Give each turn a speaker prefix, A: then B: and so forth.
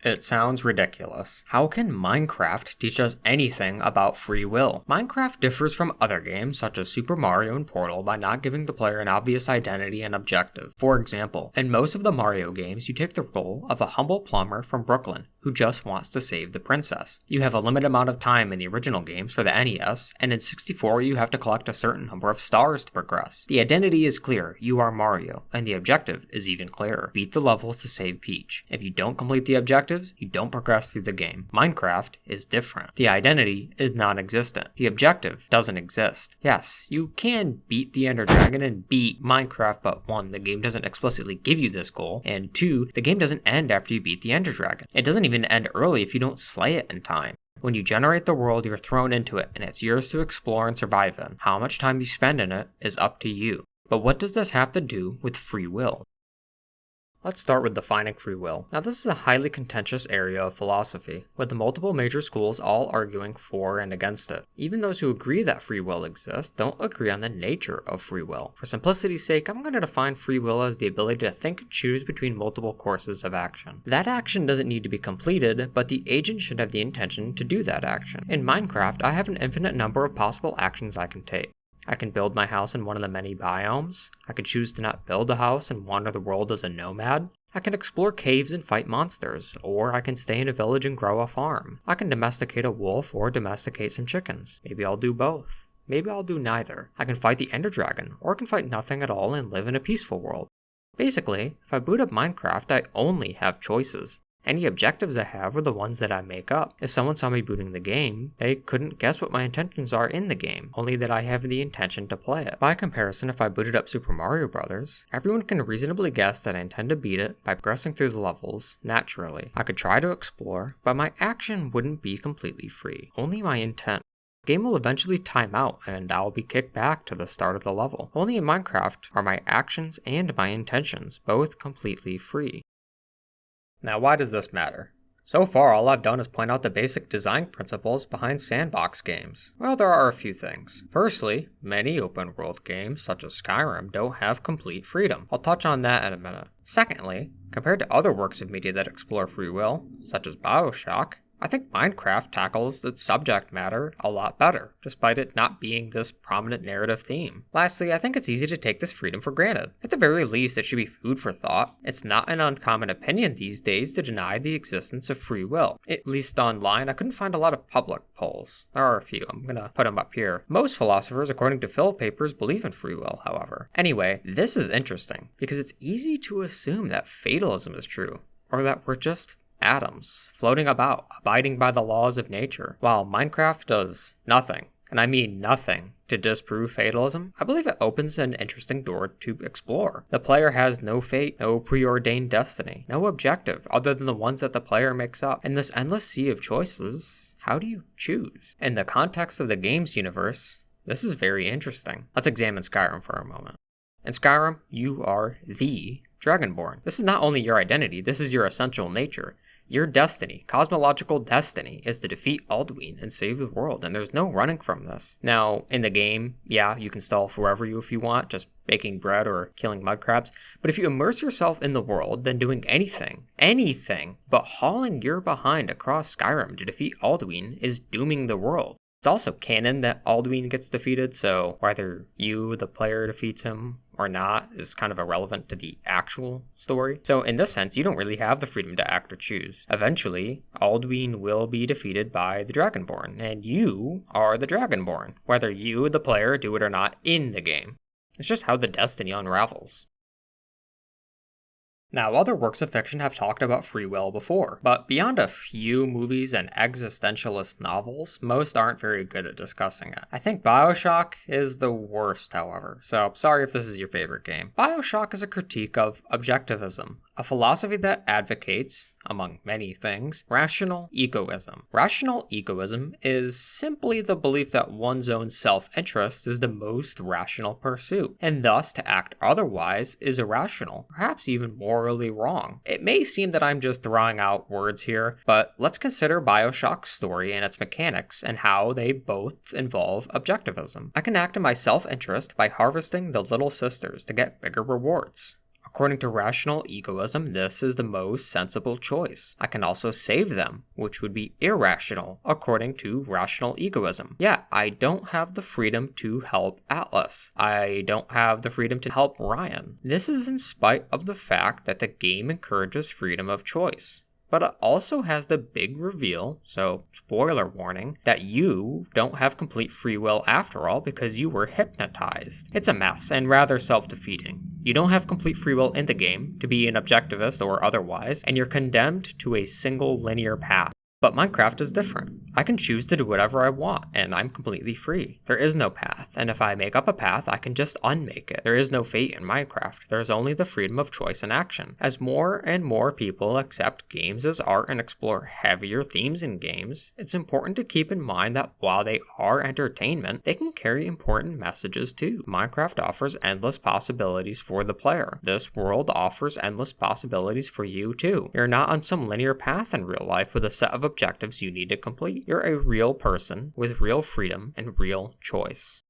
A: It sounds ridiculous. How can Minecraft teach us anything about free will? Minecraft differs from other games such as Super Mario and Portal by not giving the player an obvious identity and objective. For example, in most of the Mario games, you take the role of a humble plumber from Brooklyn who just wants to save the princess. You have a limited amount of time in the original games for the NES, and in 64 you have to collect a certain number of stars to progress. The identity is clear, you are Mario, and the objective is even clearer. Beat the levels to save Peach. If you don't complete the objectives, you don't progress through the game. Minecraft is different. The identity is non-existent. The objective doesn't exist. Yes, you can beat the Ender Dragon and beat Minecraft, but 1, the game doesn't explicitly give you this goal, and 2, the game doesn't end after you beat the Ender Dragon. It doesn't even end early if you don't slay it in time. When you generate the world, you're thrown into it, and it's yours to explore and survive in. How much time you spend in it is up to you. But what does this have to do with free will? Let's start with defining free will. Now, this is a highly contentious area of philosophy, with the multiple major schools all arguing for and against it. Even those who agree that free will exists don't agree on the nature of free will. For simplicity's sake, I'm going to define free will as the ability to think and choose between multiple courses of action. That action doesn't need to be completed, but the agent should have the intention to do that action. In Minecraft, I have an infinite number of possible actions I can take. I can build my house in one of the many biomes. I can choose to not build a house and wander the world as a nomad. I can explore caves and fight monsters, or I can stay in a village and grow a farm. I can domesticate a wolf or domesticate some chickens. Maybe I'll do both. Maybe I'll do neither. I can fight the Ender Dragon, or I can fight nothing at all and live in a peaceful world. Basically, if I boot up Minecraft, I only have choices. Any objectives I have are the ones that I make up. If someone saw me booting the game, they couldn't guess what my intentions are in the game, only that I have the intention to play it. By comparison, if I booted up Super Mario Bros., everyone can reasonably guess that I intend to beat it by progressing through the levels naturally. I could try to explore, but my action wouldn't be completely free, only my intent. The game will eventually time out and I'll be kicked back to the start of the level. Only in Minecraft are my actions and my intentions both completely free. Now, why does this matter? So far, all I've done is point out the basic design principles behind sandbox games. Well, there are a few things. Firstly, many open-world games, such as Skyrim, don't have complete freedom. I'll touch on that in a minute. Secondly, compared to other works of media that explore free will, such as BioShock, I think Minecraft tackles its subject matter a lot better, despite it not being this prominent narrative theme. Lastly, I think it's easy to take this freedom for granted. At the very least, it should be food for thought. It's not an uncommon opinion these days to deny the existence of free will. At least online, I couldn't find a lot of public polls. There are a few, I'm gonna put them up here. Most philosophers, according to Phil Papers, believe in free will, however. Anyway, this is interesting, because it's easy to assume that fatalism is true, or that we're just atoms floating about, abiding by the laws of nature. While Minecraft does nothing, and I mean nothing, to disprove fatalism, I believe it opens an interesting door to explore. The player has no fate, no preordained destiny, no objective other than the ones that the player makes up. In this endless sea of choices, how do you choose? In the context of the game's universe, this is very interesting. Let's examine Skyrim for a moment. In Skyrim, you are the Dragonborn. This is not only your identity, this is your essential nature. Your destiny, cosmological destiny, is to defeat Alduin and save the world, and there's no running from this. Now, in the game, yeah, you can stall forever you if you want, just baking bread or killing mud crabs, but if you immerse yourself in the world, then doing anything but hauling your behind across Skyrim to defeat Alduin is dooming the world. It's also canon that Alduin gets defeated, so whether you, the player, defeats him or not is kind of irrelevant to the actual story. So in this sense, you don't really have the freedom to act or choose. Eventually, Alduin will be defeated by the Dragonborn, and you are the Dragonborn, whether you, the player, do it or not in the game. It's just how the destiny unravels. Now, other works of fiction have talked about free will before, but beyond a few movies and existentialist novels, most aren't very good at discussing it. I think BioShock is the worst, however, so sorry if this is your favorite game. BioShock is a critique of objectivism, a philosophy that advocates, among many things, rational egoism. Rational egoism is simply the belief that one's own self-interest is the most rational pursuit, and thus to act otherwise is irrational, perhaps even morally wrong. It may seem that I'm just throwing out words here, but let's consider BioShock's story and its mechanics and how they both involve objectivism. I can act in my self-interest by harvesting the little sisters to get bigger rewards. According to rational egoism, this is the most sensible choice. I can also save them, which would be irrational, according to rational egoism. Yeah, I don't have the freedom to help Atlas. I don't have the freedom to help Ryan. This is in spite of the fact that the game encourages freedom of choice. But it also has the big reveal, so spoiler warning, that you don't have complete free will after all because you were hypnotized. It's a mess and rather self-defeating. You don't have complete free will in the game, to be an objectivist or otherwise, and you're condemned to a single linear path. But Minecraft is different. I can choose to do whatever I want, and I'm completely free. There is no path, and if I make up a path, I can just unmake it. There is no fate in Minecraft. There is only the freedom of choice and action. As more and more people accept games as art and explore heavier themes in games, it's important to keep in mind that while they are entertainment, they can carry important messages too. Minecraft offers endless possibilities for the player. This world offers endless possibilities for you too. You're not on some linear path in real life with a set of objectives you need to complete. You're a real person with real freedom and real choice.